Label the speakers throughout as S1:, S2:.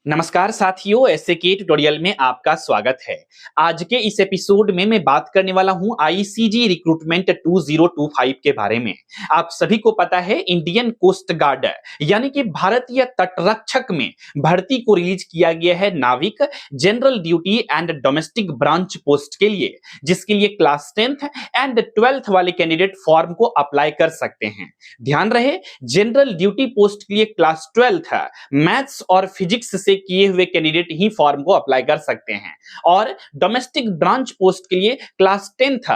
S1: नमस्कार साथियों, एसएके ट्यूटोरियल में आपका स्वागत है। आज के इस एपिसोड में मैं बात करने वाला हूं आईसीजी रिक्रूटमेंट 2025 के बारे में। आप सभी को पता है इंडियन कोस्ट गार्ड यानी कि भारतीय तटरक्षक में भर्ती को रिलीज किया गया है नाविक general duty and domestic branch post के लिए, जिसके लिए क्लास 10th एंड 12th वाले कैंडिडेट फॉर्म को अप्लाई कर सकते हैं। ध्यान रहे, जनरल ड्यूटी पोस्ट के लिए क्लास 12th मैथ्स और फिजिक्स से किए हुए कैंडिडेट ही फॉर्म को अप्लाई कर सकते हैं और डोमेस्टिक ब्रांच पोस्ट के लिए क्लास 10th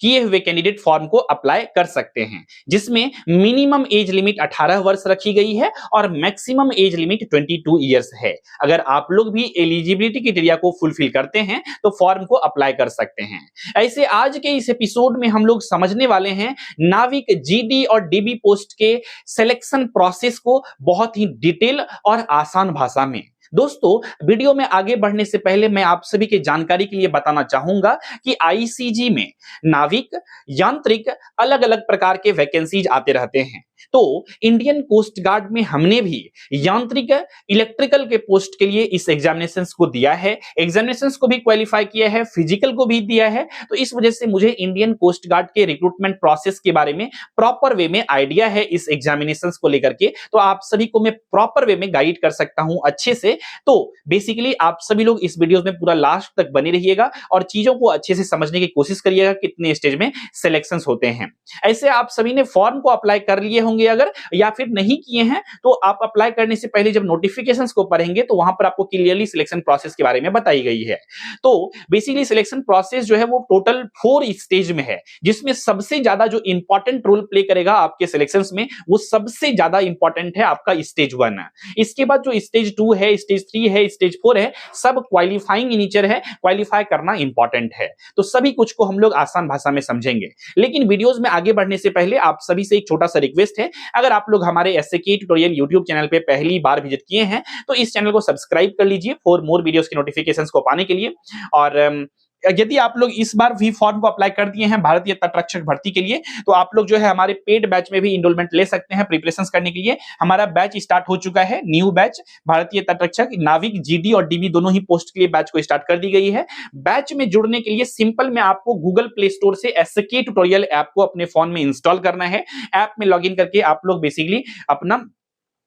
S1: किए हुए कैंडिडेट फॉर्म को अप्लाई कर सकते हैं, जिसमें मिनिमम एज लिमिट 18 वर्ष रखी गई है और मैक्सिमम एज लिमिट 22 इयर्स है। अगर आप लोग भी एलिजिबिलिटी क्राइटेरिया को फुलफिल करते हैं तो फॉर्म को अप्लाई कर सकते हैं। ऐसे आज के इस एपिसोड में हम लोग समझने वाले हैं नाविक जीडी और डीबी पोस्ट के सिलेक्शन प्रोसेस को बहुत ही डिटेल और आसान भाषा में। दोस्तों, वीडियो में आगे बढ़ने से पहले मैं आप सभी की जानकारी के लिए बताना चाहूंगा कि आईसीजी में नाविक, यांत्रिक अलग अलग प्रकार के वैकेंसीज आते रहते हैं। तो इंडियन कोस्ट गार्ड में हमने भी यांत्रिक इलेक्ट्रिकल के पोस्ट के लिए इस एग्जामिनेशंस को दिया है, एग्जामिनेशंस को भी क्वालिफाई किया है, फिजिकल को भी दिया है। तो इस वजह से मुझे इंडियन कोस्ट गार्ड के रिक्रूटमेंट प्रोसेस के बारे में प्रॉपर वे में आइडिया है इस एग्जामिनेशंस को लेकर के। तो आप सभी को मैं प्रॉपर वे में गाइड कर सकता हूं अच्छे से। तो बेसिकली आप सभी लोग इस वीडियो में पूरा लास्ट तक बने रहिएगा और चीजों को अच्छे से समझने की कोशिश करिएगा कितने स्टेज में सिलेक्शंस होते हैं। ऐसे आप सभी ने फॉर्म को अप्लाई कर लिए होंगे अगर, या फिर नहीं किए हैं तो आप अप्लाई करने से पहले जब नोटिफिकेशंस को पढ़ेंगे तो वहां पर आपको क्लियरली सिलेक्शन प्रोसेस के बारे में बताई गई है। तो बेसिकली सिलेक्शन प्रोसेस जो है वो टोटल 4 स्टेज में है, जिसमें सबसे ज्यादा जो इंपॉर्टेंट रोल प्ले करेगा आपके सिलेक्शंस में वो सबसे ज्यादा इंपॉर्टेंट है आपका स्टेज 1। इसके बाद जो स्टेज 2 है, स्टेज 3 है, स्टेज 4 है, सब क्वालिफाइंग इन नेचर है, क्वालिफाई करना इंपॉर्टेंट है। तो सभी कुछ को हम लोग आसान भाषा में समझेंगे। लेकिन वीडियोस में आगे बढ़ने से पहले आप सभी से एक छोटा सा रिक्वेस्ट है, अगर आप लोग हमारे एसएके ट्यूटोरियल यूट्यूब चैनल पे पहली बार विजिट किए हैं तो इस चैनल को सब्सक्राइब कर लीजिए फॉर मोर वीडियोस की नोटिफिकेशंस को पाने के लिए। और यदि आप लोग इस बार भी फॉर्म को अप्लाई कर दिए हैं भारतीय तटरक्षक भर्ती के लिए तो आप लोग जो है हमारे पेड बैच में भी इनरोलमेंट ले सकते हैं प्रिपरेशंस करने के लिए। हमारा बैच स्टार्ट हो चुका है, न्यू बैच भारतीय तटरक्षक नाविक जीडी और डीबी दोनों ही पोस्ट के लिए बैच को स्टार्ट कर दी गई है। बैच में जुड़ने के लिए सिंपल में आपको गूगल प्ले स्टोर से एसके ट्यूटोरियल ऐप को अपने फोन में इंस्टॉल करना है। ऐप में लॉग इन करके आप लोग बेसिकली अपना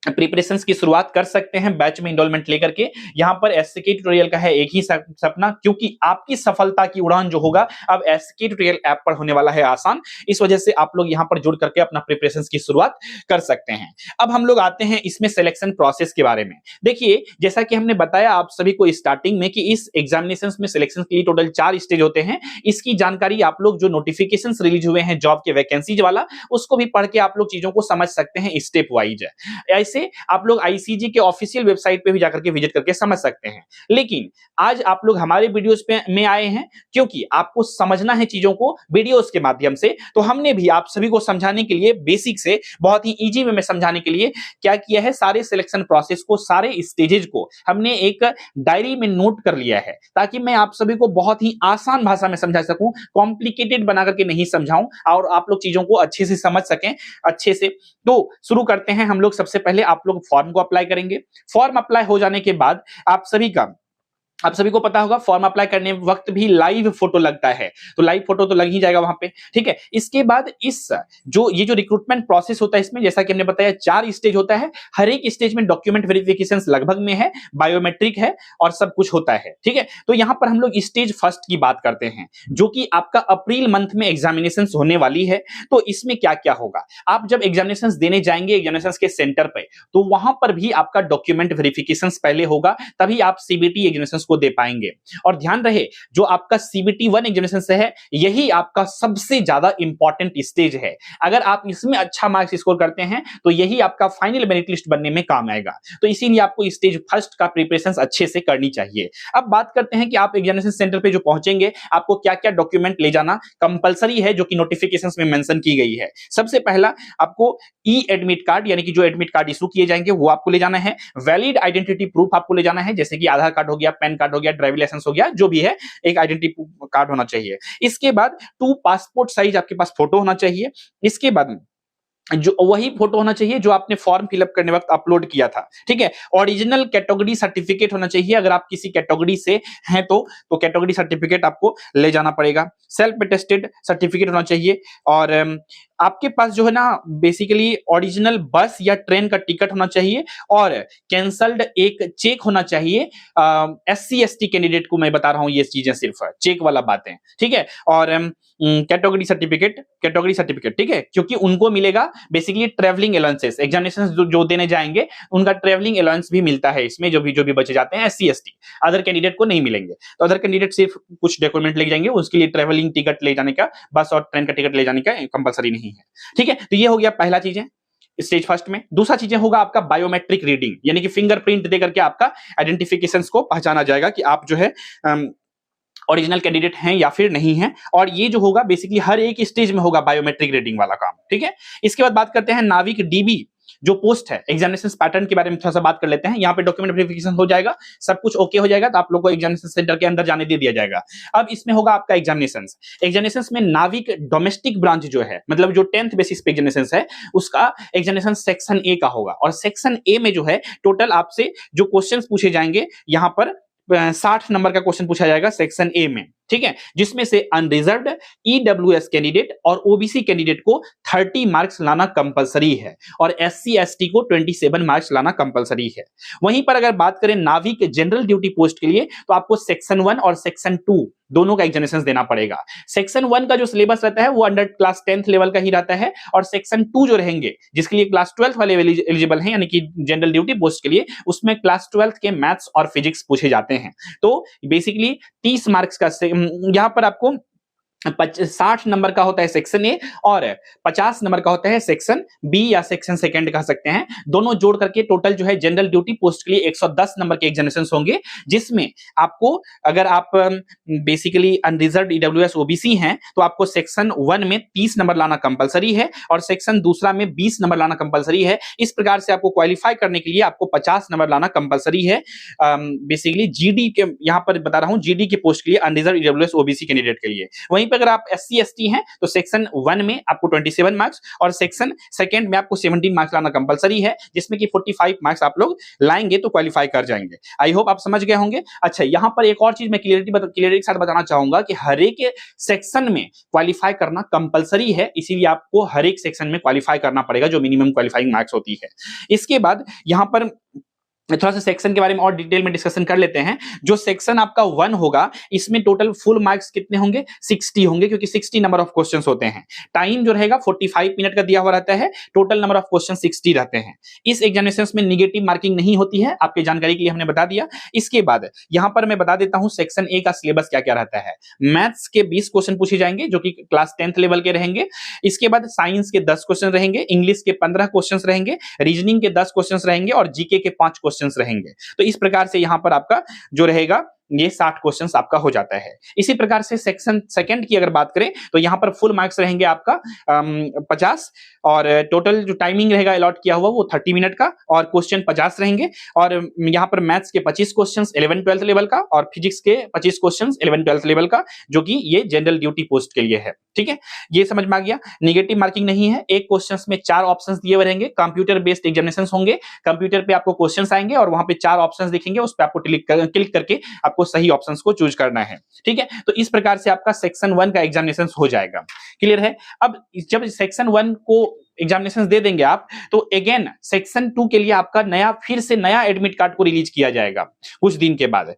S1: प्रिपरेशंस की शुरुआत कर सकते हैं बैच में इनरोलमेंट लेकर के। यहां पर एसके ट्यूटोरियल का है एक ही सपना, क्योंकि आपकी सफलता की उड़ान जो होगा अब एसके ट्यूटोरियल ऐप पर होने वाला है आसान। इस वजह से आप लोग यहां पर जुड़ करके अपना प्रिपरेशंस की शुरुआत कर सकते हैं। अब हम लोग आते हैं इसमें सिलेक्शन प्रोसेस के बारे में। देखिए, जैसा कि हमने बताया आप सभी को स्टार्टिंग में कि इस एग्जामिनेशंस में सिलेक्शन के लिए टोटल 4 स्टेज होते हैं। इसकी जानकारी आप लोग जो नोटिफिकेशंस रिलीज हुए हैं जॉब के वैकेंसीज वाला, उसको भी पढ़ के आप लोग चीजों को समझ सकते हैं स्टेप वाइज। ऐसे आप लोग आईसीजी के ऑफिशियल वेबसाइट पे भी जाकर के विजिट करके समझ सकते हैं। लेकिन आज आप लोग हमारे वीडियोस पे में आए हैं क्योंकि आपको समझना है चीजों को वीडियोस के माध्यम से। तो हमने भी आप सभी को समझाने के लिए बेसिक से बहुत ही इजी वे में समझाने के लिए क्या किया है, सारे सिलेक्शन प्रोसेस को, सारे स्टेजेस को हमने एक डायरी में नोट कर लिया है ताकि मैं आप सभी को बहुत ही आसान भाषा में समझा सकूं, कॉम्प्लिकेटेड बना करके नहीं समझाऊं और आप लोग चीजों को अच्छे से समझ सकें अच्छे से। तो शुरू करते हैं हम लोग। सबसे पहले आप लोग फॉर्म को अप्लाई करेंगे। फॉर्म अप्लाई हो जाने के बाद आप सभी को पता होगा फॉर्म अप्लाई करने वक्त भी लाइव फोटो लगता है, तो लाइव फोटो तो लग ही जाएगा वहां पे, ठीक है। इसके बाद ये जो रिक्रूटमेंट प्रोसेस होता है इसमें जैसा कि हमने बताया 4 स्टेज होता है। हर एक स्टेज में डॉक्यूमेंट वेरिफिकेशन लगभग में है, बायोमेट्रिक है और सब कुछ होता है, ठीक है। तो यहां पर हम लोग स्टेज फर्स्ट की बात करते हैं जो कि आपका अप्रैल मंथ में एग्जामिनेशन होने वाली है। तो इसमें क्या क्या होगा, आप जब एग्जामिनेशन देने जाएंगे एग्जामिनेशन के सेंटर पे तो वहां पर भी आपका डॉक्यूमेंट वेरिफिकेशन पहले होगा, तभी आप सीबीटी एग्जामिनेशन को दे पाएंगे। और ध्यान रहे, जो आपका सीबीटी 1 एग्जामिनेशन से है यही आपका सबसे ज्यादा इंपॉर्टेंट स्टेज है। अगर आप इसमें अच्छा मार्क्स स्कोर करते हैं तो यही आपका फाइनल मेरिट लिस्ट बनने में काम आएगा। तो इसीलिए आपको स्टेज फर्स्ट का प्रिपरेशन अच्छे से करनी चाहिए। अब बात करते हैं कि आप एग्जामिनेशन सेंटर पे जो पहुंचेंगे आपको क्या क्या डॉक्यूमेंट ले जाना कंपलसरी है, जो कि नोटिफिकेशंस में मेंशन की गई है। सबसे पहला आपको ई एडमिट कार्ड यानी कि जो एडमिट कार्ड इशू किए जाएंगे वो आपको ले जाना है। वैलिड आइडेंटिटी प्रूफ आपको ले जाना है, जैसे कि आधार कार्ड हो गया, पैन कार्ड हो गया, ड्राइविंग लाइसेंस हो गया, जो भी है एक आइडेंटिटी कार्ड होना चाहिए। इसके बाद 2 पासपोर्ट साइज आपके पास फोटो होना चाहिए। इसके बाद जो वही फोटो होना चाहिए जो आपने फॉर्म फिलअप करने वक्त अपलोड किया था, ठीक है। ओरिजिनल कैटेगरी सर्टिफिकेट होना चाहिए, अगर आप किसी कैटेगरी से हैं तो कैटेगरी सर्टिफिकेट आपको ले जाना पड़ेगा। सेल्फ अटेस्टेड सर्टिफिकेट होना चाहिए। और आपके पास जो है ना बेसिकली ओरिजिनल बस या ट्रेन का टिकट होना चाहिए, और कैंसल्ड एक चेक होना चाहिए। SC ST कैंडिडेट को मैं बता रहा हूं ये चीजें, सिर्फ चेक वाला बातें, ठीक है। और कैटेगरी सर्टिफिकेट, ठीक है, क्योंकि उनको मिलेगा बेसिकली ट्रेवलिंग अलाउंसेस, एग्जामिनेशन जो देने जाएंगे उनका ट्रेवलिंग अलाउंस भी मिलता है इसमें, जो भी बचे जाते हैं SC ST, अदर कैंडिडेट को नहीं मिलेंगे। तो अदर कैंडिडेट सिर्फ कुछ डॉक्यूमेंट लेके जाएंगे, उसके लिए ट्रेवलिंग टिकट ले जाने का, बस और ट्रेन का टिकट ले जाने का कंपलसरी नहीं है, ठीक है। तो ये हो गया पहला चीज है स्टेज फर्स्ट में। दूसरा चीजें होगा आपका बायोमेट्रिक रीडिंग, यानी कि फिंगरप्रिंट दे करके आपका आइडेंटिफिकेशन को पहचाना जाएगा कि आप जो है ओरिजिनल कैंडिडेट हैं या फिर नहीं हैं। और ये जो होगा बेसिकली हर एक स्टेज में होगा बायोमेट्रिक रीडिंग वाला काम, ठीक है। इसके बाद बात करते हैं नाविक DB जो पोस्ट है, एग्जामिनेशन पैटर्न के बारे में थोड़ा सा बात कर लेते हैं। यहाँ पे डॉक्यूमेंट वेरिफिकेशन हो जाएगा, सब कुछ ओके हो जाएगा, तो आप लोग को एग्जामिनेशन सेंटर के अंदर जाने दे दिया जाएगा। अब इसमें होगा आपका एग्जामिनेशन में नाविक डोमेस्टिक ब्रांच जो है, मतलब जो 10th बेसिस पे एग्जामिनेशन है, उसका एग्जामिनेशन सेक्शन A का होगा। और सेक्शन A में जो है टोटल आपसे जो क्वेश्चंस पूछे जाएंगे, यहाँ पर 60 नंबर का क्वेश्चन पूछा जाएगा सेक्शन A में, ठीक है, जिसमें से अनरिजर्व्ड, EWS कैंडिडेट और OBC कैंडिडेट को 30 मार्क्स लाना कंपलसरी है, और SC ST को 27 मार्क्स लाना कंपलसरी है। वहीं पर अगर बात करें नाविक जनरल ड्यूटी पोस्ट के लिए, तो आपको सेक्शन 1 और सेक्शन 2 दोनों का एग्जामिनेशन देना पड़ेगा। सेक्शन 1 का जो सिलेबस रहता है वो अंडर क्लास 10th लेवल का ही रहता है, और सेक्शन 2 जो रहेंगे जिसके लिए क्लास 12th वाले एलिजिबल हैं, यानी कि जनरल ड्यूटी पोस्ट के लिए, उसमें क्लास 12th के मैथ्स और फिजिक्स पूछे जाते हैं। तो बेसिकली 30 मार्क्स का यहां पर आपको 60 नंबर का होता है सेक्शन ए, और 50 नंबर का होता है सेक्शन बी या सेक्शन सेकंड कह सकते हैं। दोनों जोड़ करके टोटल जो है जनरल ड्यूटी पोस्ट के लिए 110 नंबर के एग्जामिनेशन होंगे, जिसमें आपको अगर आप बेसिकली अनरिजर्व्ड EWS OBC हैं तो आपको सेक्शन 1 में 30 नंबर लाना कंपलसरी है, और सेक्शन दूसरा में 20 नंबर लाना कंपलसरी है। इस प्रकार से आपको क्वालिफाई करने के लिए आपको 50 नंबर लाना कंपलसरी है। बेसिकली GD के यहां पर बता रहा हूं, GD के पोस्ट के लिए अनरिजर्व्ड EWS OBC कैंडिडेट के लिए। वहीं पे अगर आप SC ST हैं तो सेक्शन 1 में आपको 27 मार्क्स, और सेक्शन सेकंड में आपको 17 मार्क्स लाना कंपलसरी है, जिसमें कि 45 मार्क्स आप लोग लाएंगे तो क्वालिफाई कर जाएंगे। आई होप आप समझ गए होंगे। अच्छा, यहां पर एक और चीज मैं क्लियरिटी के साथ बताना चाहूंगा कि हर एक सेक्शन में क्वालिफाई करना कंपलसरी है, इसीलिए आपको हर एक सेक्शन में क्वालिफाई करना पड़ेगा जो मिनिमम क्वालिफाइंग मार्क्स होती है। इसके बाद यहां पर थोड़ा सा सेक्शन के बारे में और डिटेल में डिस्कशन कर लेते हैं। जो सेक्शन आपका 1 होगा, इसमें टोटल फुल मार्क्स कितने होंगे? 60 होंगे, क्योंकि 60 नंबर ऑफ क्वेश्चंस होते हैं। टाइम जो रहेगा 45 मिनट का दिया हुआ रहता है, टोटल नंबर ऑफ क्वेश्चन 60 रहते हैं। इस एग्जामिनेशन में निगेटिव मार्किंग नहीं होती है, आपकी जानकारी के लिए हमने बता दिया। इसके बाद यहां पर मैं बता देता हूं सेक्शन ए का सिलेबस क्या क्या रहता है। मैथ्स के 20 क्वेश्चन पूछे जाएंगे जो कि क्लास 10th लेवल के रहेंगे। इसके बाद साइंस के 10 क्वेश्चन रहेंगे, इंग्लिश के 15 क्वेश्चन रहेंगे, रीजनिंग के 10 क्वेश्चन रहेंगे, और जीके के 5 क्वेश्चन रहेंगे। तो इस प्रकार से यहां पर आपका जो रहेगा ये 60 क्वेश्चंस आपका हो जाता है। इसी प्रकार से सेक्शन सेकंड की अगर बात करें तो यहां पर फुल मार्क्स रहेंगे आपका 50, और टोटल जो टाइमिंग रहेगा अलॉट किया हुआ वो 30 मिनट का, और क्वेश्चन 50 रहेंगे। और यहां पर मैथ्स के 25 क्वेश्चंस 11th-12th लेवल का, और फिजिक्स के 25 क्वेश्चंस 11th-12th लेवल का, जो कि ये जनरल ड्यूटी पोस्ट के लिए है। ठीक है, ये समझ में आ गया। निगेटिव मार्किंग नहीं है। एक क्वेश्चंस में 4 ऑप्शंस दिए हुए रहेंगे। कंप्यूटर बेस्ड एग्जामिनेशन होंगे, कंप्यूटर पे आपको क्वेश्चंस आएंगे और वहां पे 4 ऑप्शंस दिखेंगे, उस पर आपको क्लिक करके आपको सही ऑप्शंस को चूज करना है। ठीक है, तो इस प्रकार से आपका सेक्शन 1 का एग्जामिनेशन हो जाएगा। क्लियर है। अब जब सेक्शन 1 को एग्जामिनेशन दे देंगे आप, तो अगेन सेक्शन 2 के लिए आपका फिर से नया एडमिट कार्ड को रिलीज किया जाएगा कुछ दिन के बाद।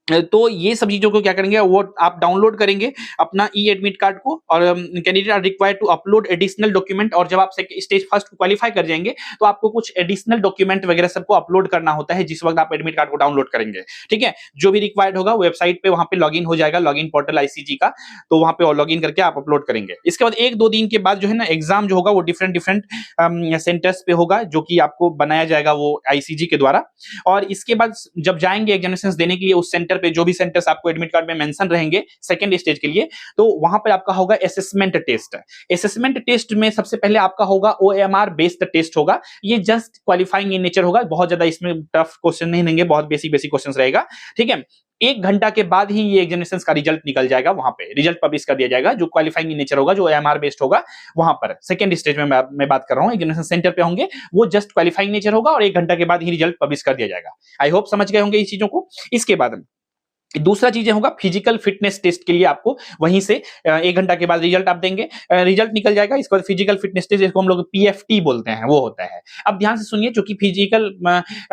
S1: तो ये सब चीजों को क्या करेंगे, वो आप डाउनलोड करेंगे अपना ई एडमिट कार्ड को, और candidate are required to upload additional document. और जब आप स्टेज फर्स्ट को क्वालिफाई कर जाएंगे तो आपको कुछ एडिशनल डॉक्यूमेंट वगैरह सबको अपलोड करना होता है जिस वक्त आप एडमिट कार्ड को डाउनलोड करेंगे। ठीक है, जो भी रिक्वायर्ड होगा वेबसाइट पे वहां पे लॉगिन हो जाएगा, लॉगिन पोर्टल ICG का, तो वहां पे लॉगिन करके आप अपलोड करेंगे। इसके बाद 1-2 दिन के बाद जो है ना एग्जाम जो होगा वो डिफरेंट सेंटर्स पे होगा, जो कि आपको बनाया जाएगा वो ICG के द्वारा। और इसके बाद जब जाएंगे एग्जामिनेशन देने के लिए उस सेंटर पे, जो भी सेंटर्स आपको एडमिट कार्ड में मेंशन रहेंगे सेकंड स्टेज के लिए, तो वहां पर आपका होगा असेसमेंट टेस्ट। असेसमेंट टेस्ट में सबसे पहले आपका होगा OMR बेस्ड टेस्ट होगा। ये जस्ट क्वालिफाइंग इन नेचर होगा, बहुत ज्यादा इसमें टफ क्वेश्चन नहीं रहेंगे, बहुत बेसिक क्वेश्चन रहेगा। ठीक है, 1 घंटा के बाद ही ये एग्जामिनेशन का रिजल्ट निकल जाएगा, वहां पे रिजल्ट पब्लिश कर दिया जाएगा, जो क्वालिफाइंग इन नेचर होगा, जो एमआर बेस्ड होगा वहां पर। सेकंड स्टेज में मैं बात कर रहा हूं, एग्जामिनेशन सेंटर पे होंगे, वो जस्ट क्वालिफाइंग नेचर होगा और 1 घंटा के बाद ही रिजल्ट पब्लिश कर दिया जाएगा। आई होप समझ गए होंगे इस चीजों को। इसके बाद दूसरा चीजें होगा फिजिकल फिटनेस टेस्ट के लिए आपको वहीं से 1 घंटा के बाद रिजल्ट आप देंगे, रिजल्ट निकल जाएगा। इसके बाद फिजिकल फिटनेस टेस्ट, जिसको हम लोग पीएफटी बोलते हैं, वो होता है। अब ध्यान से सुनिए, क्योंकि फिजिकल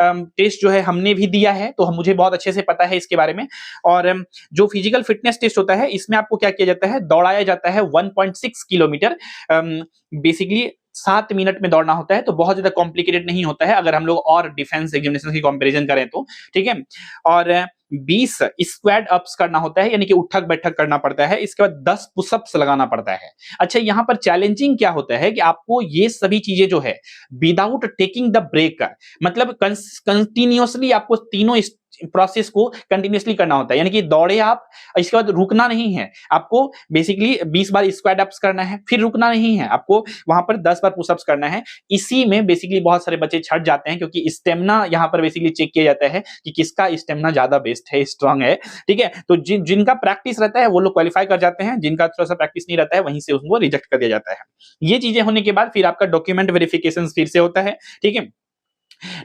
S1: टेस्ट जो है हमने भी दिया है, तो मुझे बहुत अच्छे से पता है इसके बारे में। और जो फिजिकल फिटनेस टेस्ट होता है, इसमें आपको क्या किया जाता है, दौड़ाया जाता है 1.6 किलोमीटर, बेसिकली 7 मिनट में दौड़ना होता है। तो बहुत ज्यादा कॉम्प्लिकेटेड नहीं होता है अगर हम लोग और डिफेंस एग्जामिनेशन की कंपैरिजन करें तो, ठीक है। और 20 स्क्वाड अप्स करना होता है, यानी कि उठक बैठक करना पड़ता है। इसके बाद 10 पुशअप्स लगाना पड़ता है। अच्छा, यहां पर चैलेंजिंग क्या होता है कि आपको ये सभी चीजें जो है विदाउट टेकिंग द ब्रेक, मतलब कंटिन्यूअसली आपको तीनों प्रोसेस को कंटिन्यूअसली करना होता है, यानी कि दौड़े आप, इसके बाद रुकना नहीं है आपको, बेसिकली 20 बार स्क्वाड अप्स करना है, फिर रुकना नहीं है आपको, वहां पर 10 बार पुशअप्स करना है। इसी में बेसिकली बहुत सारे बच्चे छट जाते हैं, क्योंकि स्टेमिना यहां पर बेसिकली चेक किया जाता है कि किसका स्टेमिना ज्यादा बेस्ट है, स्ट्रांग है, ठीक है। तो जिनका प्रैक्टिस रहता है वो लोग क्वालिफाई कर जाते हैं, जिनका थोड़ा सा प्रैक्टिस नहीं रहता है वहीं से उनको रिजेक्ट कर दिया जाता है। ये चीजें होने के बाद फिर आपका डॉक्यूमेंट वेरिफिकेशन फिर से होता है, ठीक है।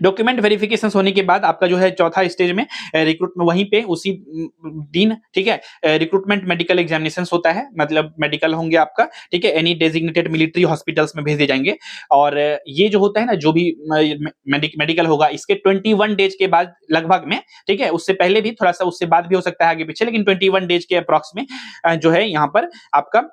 S1: डॉक्यूमेंट वेरिफिकेशन होने के बाद आपका जो है चौथा स्टेज में रिक्रूट में वहीं पे उसी दिन, ठीक है, रिक्रूटमेंट मेडिकल एग्जामिनेशन होता है, मतलब मेडिकल होंगे आपका, ठीक है, एनी डेजिग्नेटेड मिलिट्री हॉस्पिटल्स में भेज दिए जाएंगे। और ये जो होता है ना, जो भी मेडिकल होगा, इसके 21 डेज के बाद लगभग में, ठीक है, उससे पहले भी थोड़ा सा, उससे बाद भी हो सकता है आगे पीछे, लेकिन 21 डेज के अप्रॉक्स में जो है यहाँ पर आपका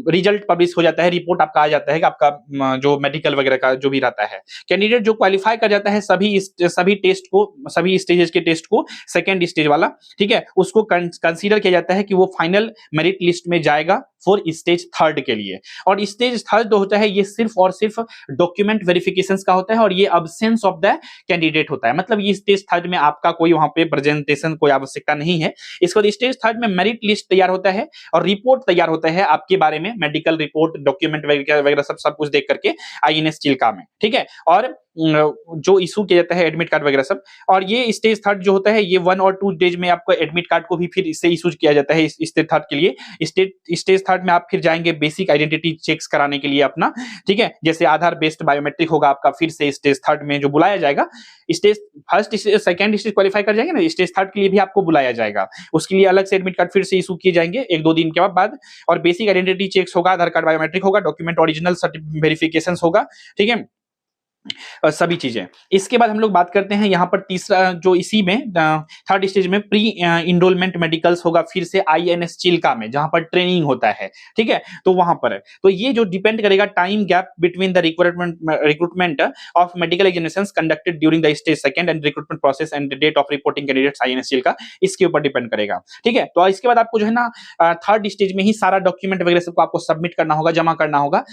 S1: रिजल्ट पब्लिश हो जाता है, रिपोर्ट आपका आ जाता है कि आपका जो मेडिकल वगैरह का जो भी रहता है। कैंडिडेट जो क्वालिफाई कर जाता है सभी टेस्ट को, सभी स्टेजेस के टेस्ट को, सेकेंड स्टेज वाला, ठीक है, उसको कंसीडर किया जाता है कि वो फाइनल मेरिट लिस्ट में जाएगा फॉर स्टेज थर्ड के लिए। और स्टेज थर्ड जो होता है, ये सिर्फ और सिर्फ डॉक्यूमेंट वेरिफिकेशन का होता है, और ये अब्सेंस ऑफ द कैंडिडेट होता है, मतलब ये स्टेज थर्ड में आपका कोई वहां पे प्रेजेंटेशन कोई आवश्यकता नहीं है। इसके बाद स्टेज थर्ड में मेरिट लिस्ट तैयार होता है और रिपोर्ट तैयार होता है आपके बारे में, मेडिकल रिपोर्ट, डॉक्यूमेंट वगैरह सब कुछ देख करके आईएनएस चिल्का में, ठीक है। और जो इशू किया जाता है एडमिट कार्ड वगैरह सब। और ये स्टेज थर्ड जो होता है, ये 1 और 2 डेज में आपको एडमिट कार्ड को भी फिर इससे इशू किया जाता है स्टेज थर्ड के लिए। स्टेज थर्ड में आप फिर जाएंगे बेसिक आइडेंटिटी चेक्स कराने के लिए अपना, ठीक है, जैसे आधार बेस्ड बायोमेट्रिक होगा आपका, फिर से स्टेज थर्ड में जो बुलाया जाएगा। Stage first second stage qualify कर जाएंगे ना, स्टेज थर्ड के लिए भी आपको बुलाया जाएगा, उसके लिए अलग से एडमिट कार्ड फिर से इशू किए जाएंगे 1-2 दिन के बाद। और बेसिक आइडेंटिटी चेक्स होगा, आधार कार्ड बायोमेट्रिक होगा, डॉक्यूमेंट ओरिजिनल वेरिफिकेशन होगा, ठीक है, सभी चीजें। इसके बाद हम लोग बात करते हैं यहाँ पर तीसरा, जो इसी में थर्ड स्टेज में प्री इनरोलमेंट मेडिकल्स होगा, फिर से आईएनएस चिल्का में, जहां पर ट्रेनिंग होता है, ठीक है। तो वहां पर है, तो ये जो डिपेंड करेगा time gap between the recruitment of medical examinations conducted during the stage second and recruitment process and date of reporting candidates INS Chilka, इसके ऊपर डिपेंड करेगा, ठीक है। तो इसके बाद आपको जो है ना थर्ड स्टेज में ही सारा डॉक्यूमेंट वगैरह सबको आपको सबमिट करना होगा, जमा करना होगा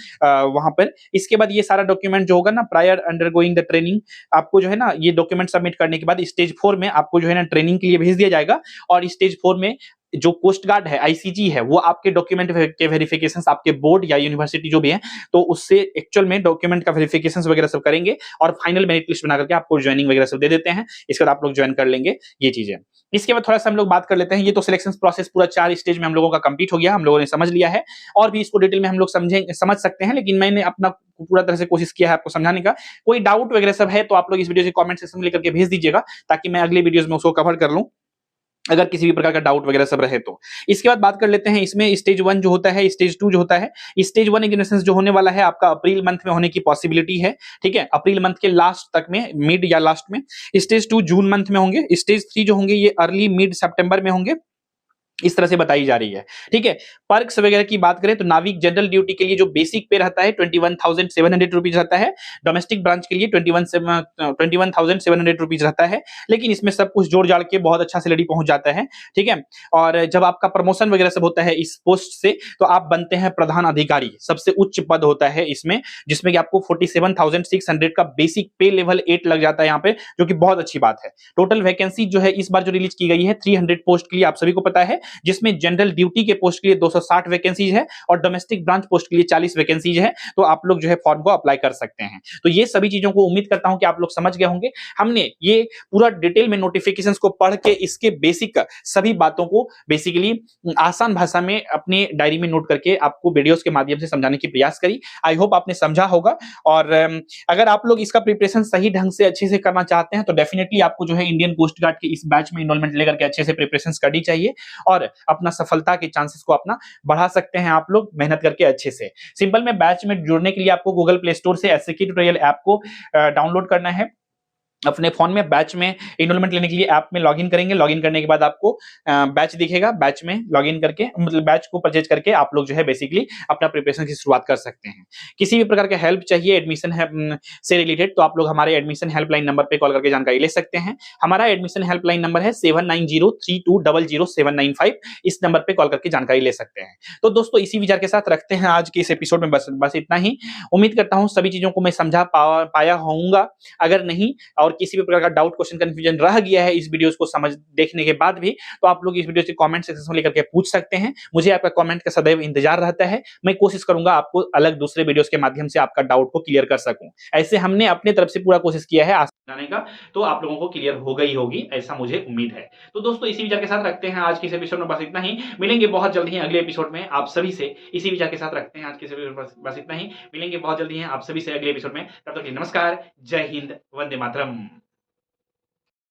S1: वहां पर। इसके बाद ये सारा डॉक्यूमेंट जो होगा ना, प्रायर अंडरगोइंग द ट्रेनिंग, आपको जो है ना ये डॉक्यूमेंट सबमिट करने के बाद स्टेज 4 में आपको जो है ना ट्रेनिंग के लिए भेज दिया जाएगा। और स्टेज 4 में जो कोस्ट गार्ड है, आईसीजी है, वो आपके डॉक्यूमेंट के वेरिफिकेशन आपके बोर्ड या यूनिवर्सिटी जो भी है, तो उससे एक्चुअल में डॉक्यूमेंट का वेरिफिकेशन वगैरह सब करेंगे और फाइनल मेरिट लिस्ट बना करके आपको ज्वाइनिंग वगैरह सब दे देते हैं। इसके बाद आप लोग ज्वाइन कर लेंगे ये चीजें। इसके बाद थोड़ा सा हम लोग बात कर लेते हैं, ये तो सिलेक्शन प्रोसेस पूरा 4 स्टेज में हम लोगों का कंप्लीट हो गया, हम लोगों ने समझ लिया है, और भी इसको डिटेल में हम लोग समझ सकते हैं, लेकिन मैंने अपना पूरा तरह से कोशिश किया है आपको समझाने का। कोई डाउट वगैरह सब है तो आप लोग इस वीडियो के कमेंट सेक्शन में लेकर के भेज दीजिएगा, ताकि मैं अगले वीडियोस में उसको कवर कर लूं, अगर किसी भी प्रकार का डाउट वगैरह सब रहे तो। इसके बाद बात कर लेते हैं इसमें स्टेज 1 जो होता है, स्टेज 2 जो होता है। स्टेज 1 एग्जामिनेशन जो होने वाला है आपका अप्रैल मंथ में होने की पॉसिबिलिटी है, ठीक है, अप्रैल मंथ के लास्ट तक में, मिड या लास्ट में। स्टेज 2 जून मंथ में होंगे। स्टेज 3 जो होंगे ये अर्ली मिड सितंबर में होंगे, इस तरह से बताई जा रही है, ठीक है। पर्क्स वगैरह की बात करें तो नाविक जनरल ड्यूटी के लिए जो बेसिक पे रहता है 21,700 रुपीज रहता है, डोमेस्टिक ब्रांच के लिए 21,700 रुपीज रहता है, लेकिन इसमें सब कुछ जोड़ जाड़ के बहुत अच्छा सैलरी पहुंच जाता है, ठीक है। और जब आपका प्रमोशन वगैरह सब होता है इस पोस्ट से, तो आप बनते हैं प्रधान अधिकारी, सबसे उच्च पद होता है इसमें, जिसमें कि आपको 47,600 का बेसिक पे लेवल 8 लग जाता है यहाँ पे, जो कि बहुत अच्छी बात है। टोटल वैकेंसी जो है इस बार जो रिलीज की गई है 300 पोस्ट के लिए, आप सभी को पता है, जिसमें जनरल ड्यूटी के पोस्ट के लिए 260 वैकेंसीज है और डोमेस्टिक ब्रांच पोस्ट के लिए 40 वैकेंसीज है। तो आप लोग जो है फॉर्म को अप्लाई कर सकते हैं। तो ये सभी चीजों को उम्मीद करता हूं कि आप लोग समझ गए होंगे। हमने ये पूरा डिटेल में नोटिफिकेशंस को पढ़ के इसके बेसिक सभी बातों को बेसिकली आसान भाषा में अपने डायरी में नोट करके आपको वीडियोस के माध्यम से समझाने की प्रयास करी। आई होप आपने समझा होगा। और अगर आप लोग इसका प्रिपरेशन सही ढंग से अच्छे से करना चाहते हैं तो डेफिनेटली आपको जो है इंडियन कोस्ट गार्ड के इस बैच में इनरोलमेंट लेकर के अच्छे से प्रिपरेशन करनी चाहिए और अपना सफलता के चांसेस को अपना बढ़ा सकते हैं आप लोग मेहनत करके अच्छे से। सिंपल में बैच में जुड़ने के लिए आपको गूगल प्ले स्टोर से एससीक्यू ट्यूटोरियल ऐप को डाउनलोड करना है। अपने फोन में बैच में इनरोलमेंट लेने के लिए ऐप में लॉगिन करेंगे। लॉगिन करने के बाद आपको बैच दिखेगा। बैच में लॉगिन करके मतलब बैच को परचेज करके आप लोग जो है बेसिकली अपना प्रिपरेशन की शुरुआत कर सकते हैं। किसी भी प्रकार का हेल्प चाहिए एडमिशन से रिलेटेड तो आप लोग हमारे एडमिशन हेल्पलाइन नंबर पे कॉल करके जानकारी ले सकते हैं। हमारा एडमिशन हेल्पलाइन नंबर है 7903200795। इस नंबर पे कॉल करके जानकारी ले सकते हैं। तो दोस्तों इसी विचार के साथ रखते हैं आज के इस एपिसोड में बस इतना ही। उम्मीद करता हूं सभी चीजों को मैं समझा पाया होऊंगा। अगर नहीं और किसी भी प्रकार का डाउट क्वेश्चन कंफ्यूजन रह गया है इस वीडियोस को समझ देखने के बाद भी तो आप लोग इस वीडियो के कमेंट सेक्शन में लेकर के पूछ सकते हैं। मुझे आपका कमेंट का सदैव इंतजार रहता है। मैं कोशिश करूंगा आपको अलग दूसरे वीडियोस के माध्यम से आपका डाउट को क्लियर कर सकूं। ऐसे हमने अपने तरफ से पूरा कोशिश किया है आने का तो आप लोगों को क्लियर हो गई होगी ऐसा मुझे उम्मीद है। तो दोस्तों इसी विचार के साथ रखते हैं आज के इस एपिसोड में बस इतना ही। मिलेंगे बहुत जल्द ही अगले एपिसोड में आप सभी से। इसी विचार के साथ रखते हैं आज के इस एपिसोड में बस इतना ही। मिलेंगे बहुत जल्दी हैं आप सभी से अगले एपिसोड में। तब तक के लिए नमस्कार, जय हिंद, वंदे मातरम।